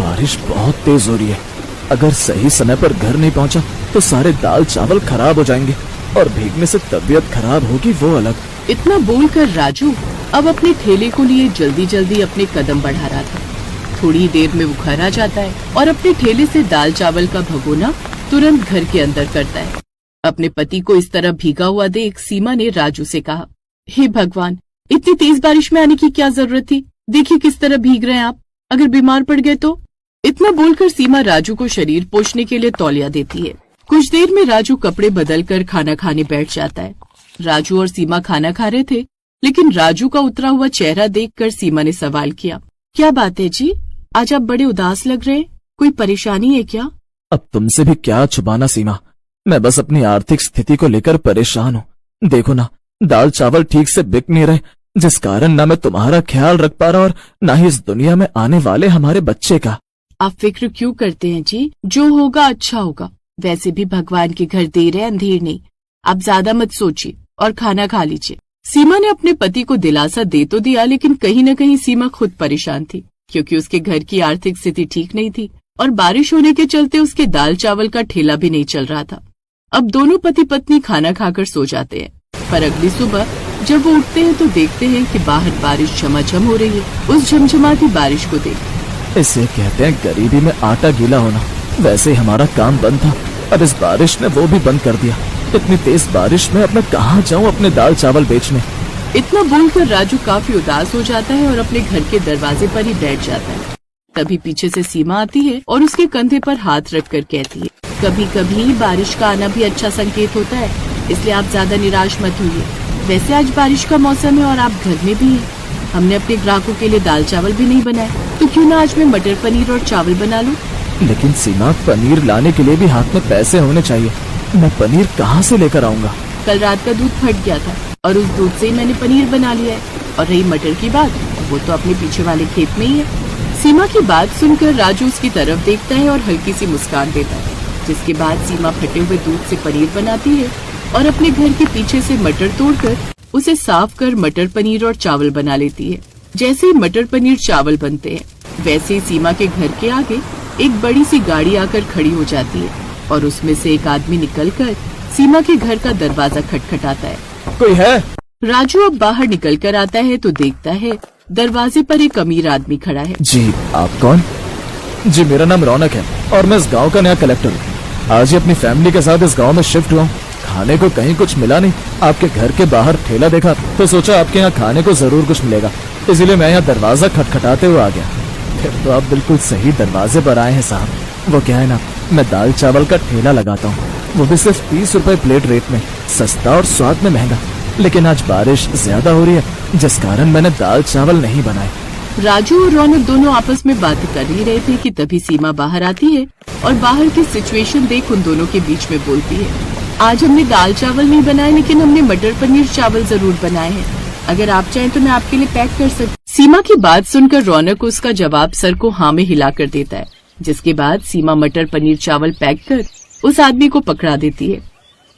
बारिश बहुत तेज हो रही है। अगर सही समय पर घर नहीं पहुंचा तो सारे दाल चावल खराब हो जाएंगे और भीगने से तबीयत खराब होगी वो अलग। इतना बोलकर राजू अब अपने ठेले को लिए जल्दी जल्दी अपने कदम बढ़ा रहा था। थोड़ी देर में वो घर आ जाता है और अपने ठेले से दाल चावल का भगोना तुरंत घर के अंदर करता है। अपने पति को इस तरह भीगा हुआ देख सीमा ने राजू से कहा, हे भगवान, इतनी तेज बारिश में आने की क्या जरूरत थी? देखिए किस तरह भीग रहे हैं आप, अगर बीमार पड़ गए तो। इतना बोलकर सीमा राजू को शरीर पोंछने के लिए तौलिया देती है। कुछ देर में राजू कपड़े बदलकर खाना खाने बैठ जाता है। राजू और सीमा खाना खा रहे थे, लेकिन राजू का उतरा हुआ चेहरा देखकर सीमा ने सवाल किया, क्या बात है जी, आज आप बड़े उदास लग रहे हैं, कोई परेशानी है क्या? अब तुमसे भी क्या छुपाना सीमा, मैं बस अपनी आर्थिक स्थिति को लेकर परेशान हूँ। देखो ना, दाल चावल ठीक से बिक नहीं रहे, जिस कारण ना मैं तुम्हारा ख्याल रख पा रहा और ना ही इस दुनिया में आने वाले हमारे बच्चे का। आप फिक्र क्यों करते हैं जी, जो होगा अच्छा होगा। वैसे भी भगवान के घर देर है अंधेर नहीं, आप ज्यादा मत सोचिए और खाना खा लीजिए। सीमा ने अपने पति को दिलासा दे तो दिया, लेकिन कहीं न कहीं सीमा खुद परेशान थी, क्योंकि उसके घर की आर्थिक स्थिति ठीक नहीं थी और बारिश होने के चलते उसके दाल चावल का ठेला भी नहीं चल रहा था। अब दोनों पति पत्नी खाना खाकर सो जाते हैं, पर अगली सुबह जब वो उठते हैं तो देखते हैं कि बाहर बारिश झमाझम हो रही है। उस झमझमाती बारिश को देख इसे कहते हैं गरीबी में आटा गीला होना। वैसे हमारा काम बंद था, अब इस बारिश ने वो भी बंद कर दिया। इतनी तेज बारिश में अब मैं कहाँ जाऊँ अपने दाल चावल बेचने। इतना बोलकर राजू काफी उदास हो जाता है और अपने घर के दरवाजे पर ही बैठ जाता है। तभी पीछे से सीमा आती है और उसके कंधे पर हाथ रखकर कहती है, कभी कभी बारिश का आना भी अच्छा संकेत होता है, इसलिए आप ज्यादा निराश मत होइए। वैसे आज बारिश का मौसम है और आप घर में भी हैं। हमने अपने ग्राहकों के लिए दाल चावल भी नहीं बनाए, तो क्यों ना आज मैं मटर पनीर और चावल बना लूं? लेकिन सीमा, पनीर लाने के लिए भी हाथ में पैसे होने चाहिए। मैं पनीर कहाँ से लेकर आऊँगा? कल रात का दूध फट गया था और उस दूध से ही मैंने पनीर बना लिया है। और रही मटर की बात, वो तो अपने पीछे वाले खेत में ही है। सीमा की बात सुनकर राजू उसकी तरफ देखता है और हल्की सी मुस्कान देता है, जिसके बाद सीमा फटे हुए दूध से पनीर बनाती है और अपने घर के पीछे से मटर तोड़कर उसे साफ कर मटर पनीर और चावल बना लेती है। जैसे ही मटर पनीर चावल बनते हैं, वैसे ही सीमा के घर के आगे एक बड़ी सी गाड़ी आकर खड़ी हो जाती है और उसमें से एक आदमी निकलकर सीमा के घर का दरवाजा खटखटाता है। कोई है? राजू अब बाहर निकल कर आता है तो देखता है दरवाजे पर एक अमीर आदमी खड़ा है। जी, आप कौन? जी, मेरा नाम रौनक है और मैं इस गांव का नया कलेक्टर हूँ। आज ही अपनी फैमिली के साथ इस गांव में शिफ्ट हुआ हूँ। खाने को कहीं कुछ मिला नहीं, आपके घर के बाहर ठेला देखा तो सोचा आपके यहाँ खाने को जरूर कुछ मिलेगा, इसीलिए मैं यहाँ दरवाजा खटखटाते हुए आ गया। फिर तो आप बिल्कुल सही दरवाजे पर आए हैं साहब। वो क्या है ना, मैं दाल चावल का ठेला लगाता हूँ, वो भी सिर्फ 30 रुपए प्लेट रेट में, सस्ता और स्वाद में महंगा। लेकिन आज बारिश ज्यादा हो रही है, जिस कारण मैंने दाल चावल नहीं बनाए। राजू और रौनक दोनों आपस में बात कर ही रहे थे कि तभी सीमा बाहर आती है और बाहर की सिचुएशन देख उन दोनों के बीच में बोलती है, आज हमने दाल चावल नहीं बनाए, लेकिन हमने मटर पनीर चावल जरूर बनाए हैं। अगर आप चाहें तो मैं आपके लिए पैक कर सकती। सीमा की बात सुनकर रौनक उसका जवाब सर को हाँ में हिला कर देता है, जिसके बाद सीमा मटर पनीर चावल पैक कर उस आदमी को पकड़ा देती है,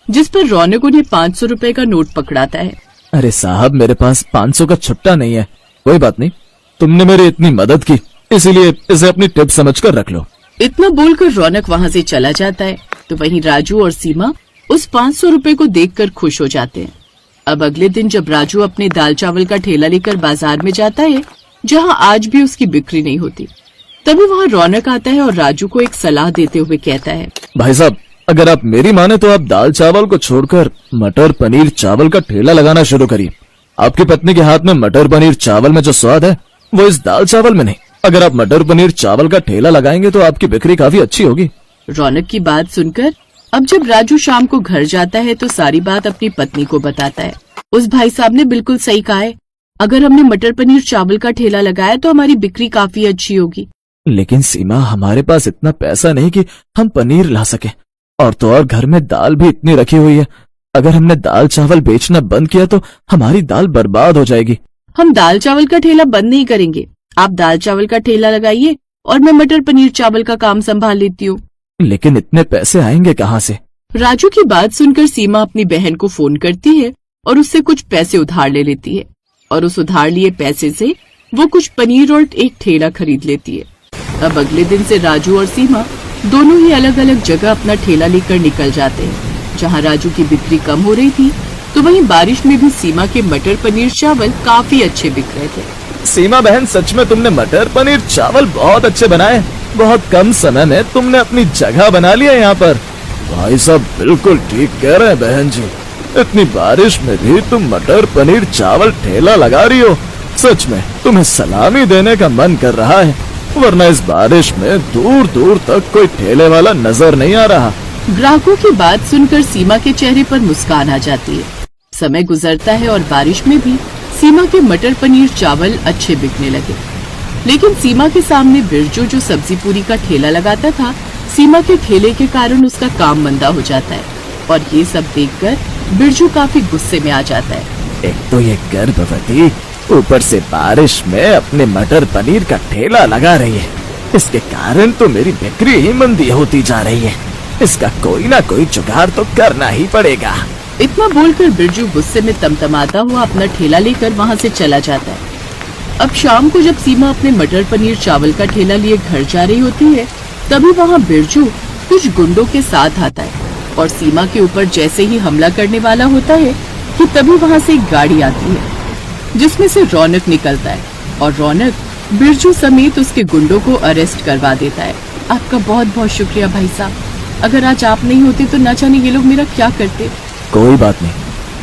जिस पर रौनक उन्हें 500 रुपए का नोट पकड़ाता है। अरे साहब, मेरे पास 500 का छुट्टा नहीं है। कोई बात नहीं, तुमने मेरी इतनी मदद की, इसीलिए इसे अपनी टिप समझकर रख लो। इतना बोलकर रौनक वहाँ से चला जाता है, तो वहीं राजू और सीमा उस 500 रुपए को देखकर खुश हो जाते हैं। अब अगले दिन जब राजू अपने दाल चावल का ठेला लेकर बाजार में जाता है, जहाँ आज भी उसकी बिक्री नहीं होती, तभी वहाँ रौनक आता है और राजू को एक सलाह देते हुए कहता है, भाई साहब, अगर आप मेरी माने तो आप दाल चावल को छोड़कर मटर पनीर चावल का ठेला लगाना शुरू करिए। आपकी पत्नी के हाथ में मटर पनीर चावल में जो स्वाद है वो इस दाल चावल में नहीं। अगर आप मटर पनीर चावल का ठेला लगाएंगे तो आपकी बिक्री काफी अच्छी होगी। रौनक की बात सुनकर अब जब राजू शाम को घर जाता है तो सारी बात अपनी पत्नी को बताता है। उस भाई साहब ने बिल्कुल सही कहा है, अगर हमने मटर पनीर चावल का ठेला लगाया तो हमारी बिक्री काफी अच्छी होगी। लेकिन सीमा, हमारे पास इतना पैसा नहीं कि हम पनीर ला सके, और तो और घर में दाल भी इतनी रखी हुई है। अगर हमने दाल चावल बेचना बंद किया तो हमारी दाल बर्बाद हो जाएगी। हम दाल चावल का ठेला बंद नहीं करेंगे, आप दाल चावल का ठेला लगाइए और मैं मटर पनीर चावल का काम संभाल लेती हूँ। लेकिन इतने पैसे आएंगे कहाँ से? राजू की बात सुनकर सीमा अपनी बहन को फोन करती है और उससे कुछ पैसे उधार ले लेती है और उस उधार लिए पैसे से वो कुछ पनीर और एक ठेला खरीद लेती है। अब अगले दिन से राजू और सीमा दोनों ही अलग अलग जगह अपना ठेला लेकर निकल जाते हैं। जहाँ राजू की बिक्री कम हो रही थी, तो वहीं बारिश में भी सीमा के मटर पनीर चावल काफी अच्छे बिक रहे थे। सीमा बहन, सच में तुमने मटर पनीर चावल बहुत अच्छे बनाए। बहुत कम समय में तुमने अपनी जगह बना लिया यहाँ पर। भाई साहब बिल्कुल ठीक कह रहे हैं बहन जी। इतनी बारिश में भी तुम मटर पनीर चावल ठेला लगा रही हो। सच में तुम्हें सलामी देने का मन कर रहा है, वरना इस बारिश में दूर दूर तक कोई ठेले वाला नजर नहीं आ रहा। ग्राहकों की बात सुनकर सीमा के चेहरे पर मुस्कान आ जाती है। समय गुजरता है और बारिश में भी सीमा के मटर पनीर चावल अच्छे बिकने लगे। लेकिन सीमा के सामने बिरजू, जो सब्जी पूरी का ठेला लगाता था, सीमा के ठेले के कारण उसका काम मंदा हो जाता है। और ये सब देखकर बिरजू काफी गुस्से में आ जाता है। एक तो ये गर्भवती, ऊपर से बारिश में अपने मटर पनीर का ठेला लगा रही है। इसके कारण तो मेरी बिक्री ही मंदी होती जा रही है। इसका कोई ना कोई जुगाड़ तो करना ही पड़ेगा। इतना बोलकर बिरजू गुस्से में तमतमाता हुआ अपना ठेला लेकर वहाँ से चला जाता है। अब शाम को जब सीमा अपने मटर पनीर चावल का ठेला लिए घर जा रही होती है, तभी वहाँ बिरजू कुछ गुंडों के साथ आता है और सीमा के ऊपर जैसे ही हमला करने वाला होता है कि तभी वहाँ से एक गाड़ी आती है जिसमें से रौनक निकलता है और रौनक बिरजू समेत उसके गुंडों को अरेस्ट करवा देता है। आपका बहुत बहुत शुक्रिया भाई साहब, अगर आज आप नहीं होते तो न जाने ये लोग मेरा क्या करते। कोई बात नहीं,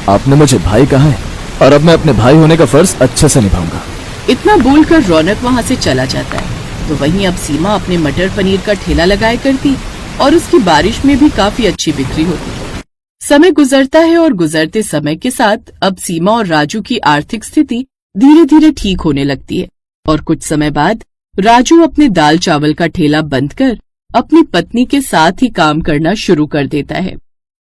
आपने मुझे भाई कहा है और अब मैं अपने भाई होने का फर्ज अच्छे से निभाऊंगा। इतना बोलकर रौनक वहाँ से चला जाता है। तो वहीं अब सीमा अपने मटर पनीर का ठेला लगाया करती और उसकी बारिश में भी काफी अच्छी बिक्री होती। समय गुजरता है और गुजरते समय के साथ अब सीमा और राजू की आर्थिक स्थिति धीरे धीरे ठीक होने लगती है और कुछ समय बाद राजू अपने दाल चावल का ठेला बंद कर अपनी पत्नी के साथ ही काम करना शुरू कर देता है।